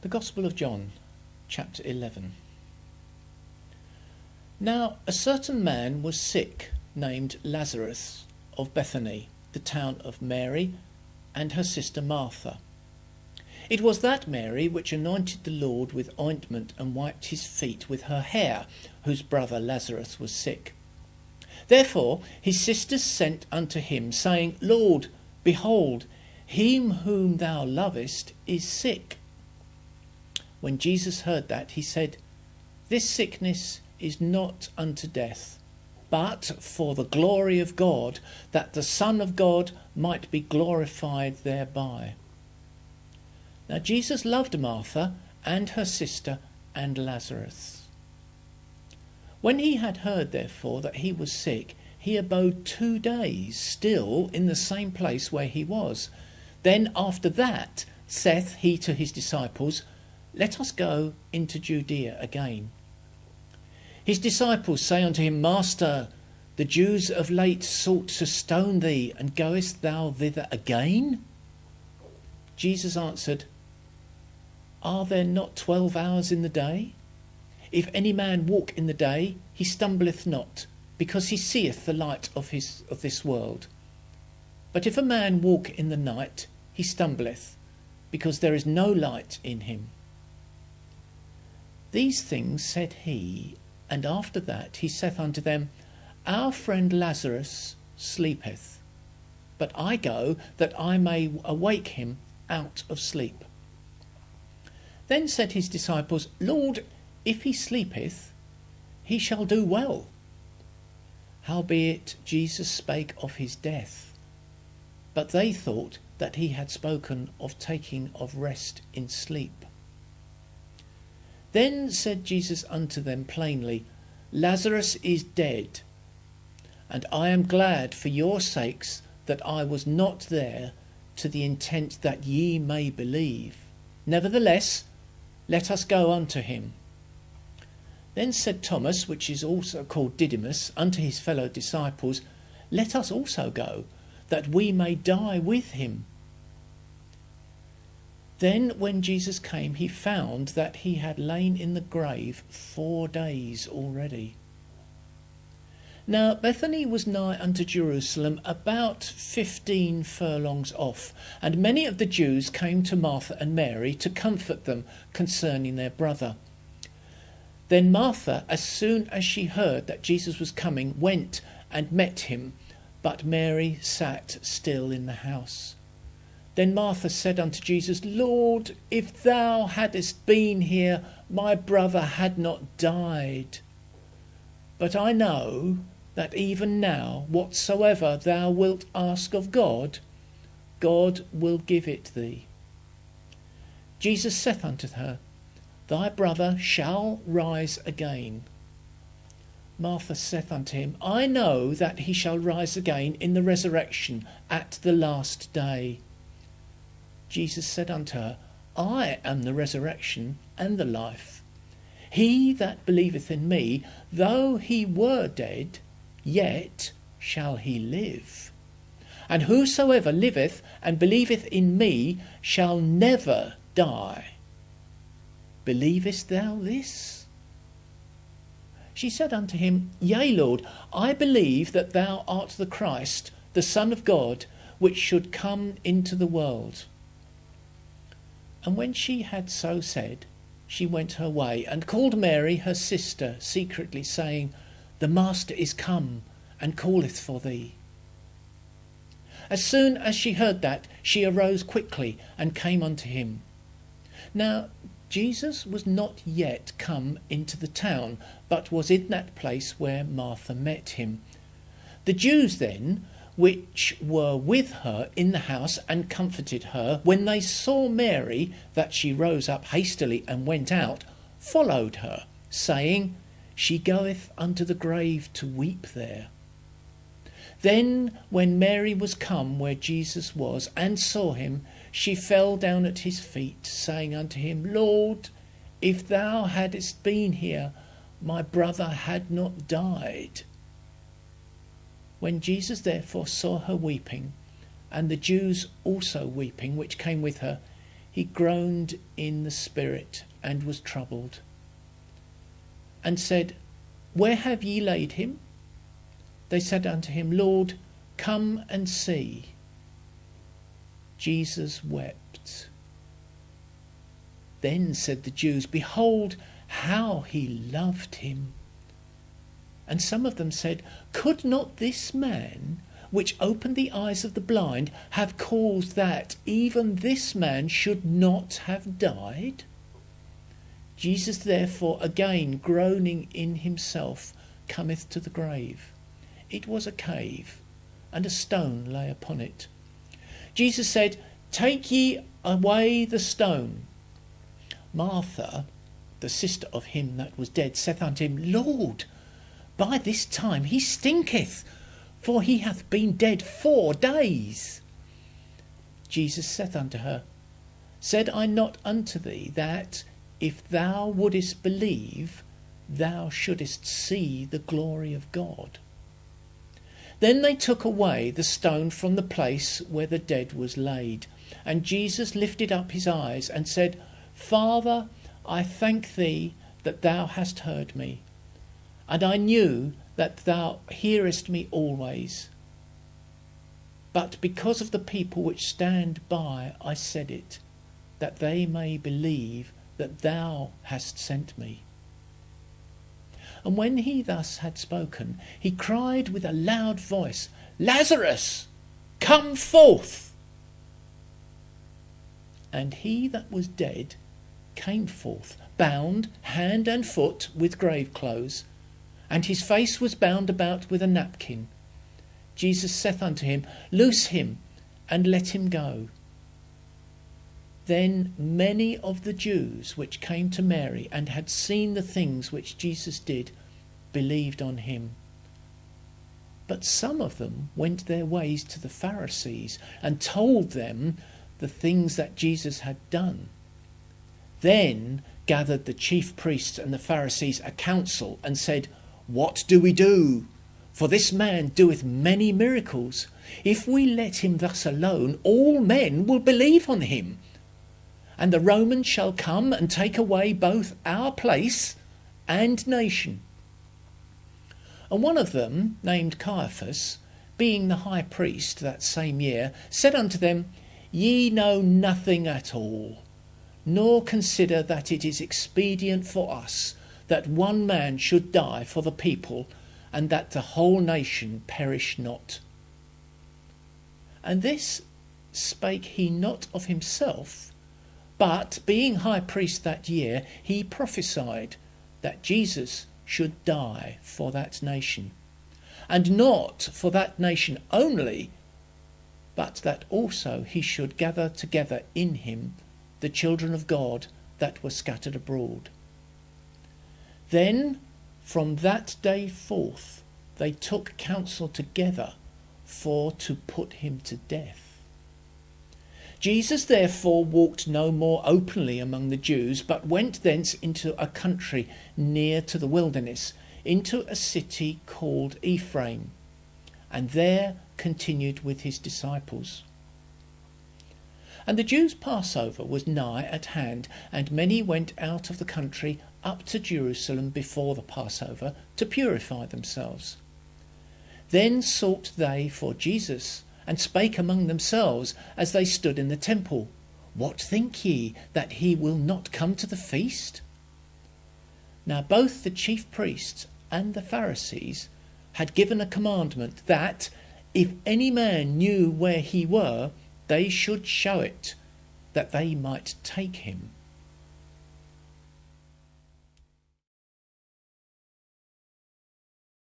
The Gospel of John, chapter 11. Now a certain man was sick, named Lazarus, of Bethany, the town of Mary, and her sister Martha. It was that Mary which anointed the Lord with ointment and wiped his feet with her hair, whose brother Lazarus was sick. Therefore his sisters sent unto him, saying, Lord, behold, him whom thou lovest is sick. When Jesus heard that, he said, This sickness is not unto death, but for the glory of God, that the Son of God might be glorified thereby. Now Jesus loved Martha and her sister and Lazarus. When he had heard, therefore, that he was sick, he abode 2 days still in the same place where he was. Then after that saith he to his disciples, Let us go into Judea again. His disciples say unto him, Master, the Jews of late sought to stone thee, and goest thou thither again? Jesus answered, Are there not 12 hours in the day? If any man walk in the day, he stumbleth not, because he seeth the light of this world. But if a man walk in the night, he stumbleth, because there is no light in him. These things said he, and after that he saith unto them, Our friend Lazarus sleepeth, but I go that I may awake him out of sleep. Then said his disciples, Lord, if he sleepeth, he shall do well. Howbeit Jesus spake of his death, but they thought that he had spoken of taking of rest in sleep. Then said Jesus unto them plainly, Lazarus is dead, and I am glad for your sakes that I was not there, to the intent that ye may believe. Nevertheless, let us go unto him. Then said Thomas, which is also called Didymus, unto his fellow disciples, Let us also go, that we may die with him. Then when Jesus came, he found that he had lain in the grave 4 days already. Now Bethany was nigh unto Jerusalem, about 15 furlongs off, and many of the Jews came to Martha and Mary to comfort them concerning their brother. Then Martha, as soon as she heard that Jesus was coming, went and met him, but Mary sat still in the house. Then Martha said unto Jesus, Lord, if thou hadst been here, my brother had not died. But I know that even now, whatsoever thou wilt ask of God, God will give it thee. Jesus saith unto her, Thy brother shall rise again. Martha saith unto him, I know that he shall rise again in the resurrection at the last day. Jesus said unto her, I am the resurrection and the life. He that believeth in me, though he were dead, yet shall he live. And whosoever liveth and believeth in me shall never die. Believest thou this? She said unto him, Yea, Lord, I believe that thou art the Christ, the Son of God, which should come into the world. And when she had so said, she went her way, and called Mary her sister secretly, saying, The Master is come, and calleth for thee. As soon as she heard that, she arose quickly, and came unto him. Now Jesus was not yet come into the town, but was in that place where Martha met him. The Jews then, which were with her in the house and comforted her, when they saw Mary, that she rose up hastily and went out, followed her, saying, She goeth unto the grave to weep there. Then when Mary was come where Jesus was, and saw him, she fell down at his feet, saying unto him, Lord, if thou hadst been here, my brother had not died. When Jesus therefore saw her weeping, and the Jews also weeping, which came with her, he groaned in the spirit and was troubled, and said, Where have ye laid him? They said unto him, Lord, come and see. Jesus wept. Then said the Jews, Behold, how he loved him. And some of them said, Could not this man, which opened the eyes of the blind, have caused that even this man should not have died? Jesus therefore, again groaning in himself, cometh to the grave. It was a cave, and a stone lay upon it. Jesus said, Take ye away the stone. Martha, the sister of him that was dead, saith unto him, Lord, by this time he stinketh, for he hath been dead 4 days. Jesus saith unto her, Said I not unto thee that, if thou wouldest believe, thou shouldest see the glory of God? Then they took away the stone from the place where the dead was laid. And Jesus lifted up his eyes and said, Father, I thank thee that thou hast heard me. And I knew that thou hearest me always. But because of the people which stand by, I said it, that they may believe that thou hast sent me. And when he thus had spoken, he cried with a loud voice, Lazarus, come forth! And he that was dead came forth, bound hand and foot with grave clothes, and his face was bound about with a napkin. Jesus saith unto him, Loose him, and let him go. Then many of the Jews which came to Mary and had seen the things which Jesus did believed on him. But some of them went their ways to the Pharisees and told them the things that Jesus had done. Then gathered the chief priests and the Pharisees a council and said, What do we do? For this man doeth many miracles. If we let him thus alone, all men will believe on him. And the Romans shall come and take away both our place and nation. And one of them, named Caiaphas, being the high priest that same year, said unto them, Ye know nothing at all, nor consider that it is expedient for us that one man should die for the people, and that the whole nation perish not. And this spake he not of himself, but being high priest that year, he prophesied that Jesus should die for that nation, and not for that nation only, but that also he should gather together in him the children of God that were scattered abroad. Then from that day forth they took counsel together for to put him to death. Jesus therefore walked no more openly among the Jews, but went thence into a country near to the wilderness, into a city called Ephraim, and there continued with his disciples. And the Jews' Passover was nigh at hand, and many went out of the country up to Jerusalem before the Passover to purify themselves. Then sought they for Jesus, and spake among themselves as they stood in the temple, What think ye, that he will not come to the feast? Now both the chief priests and the Pharisees had given a commandment that, if any man knew where he were, they should show it, that they might take him.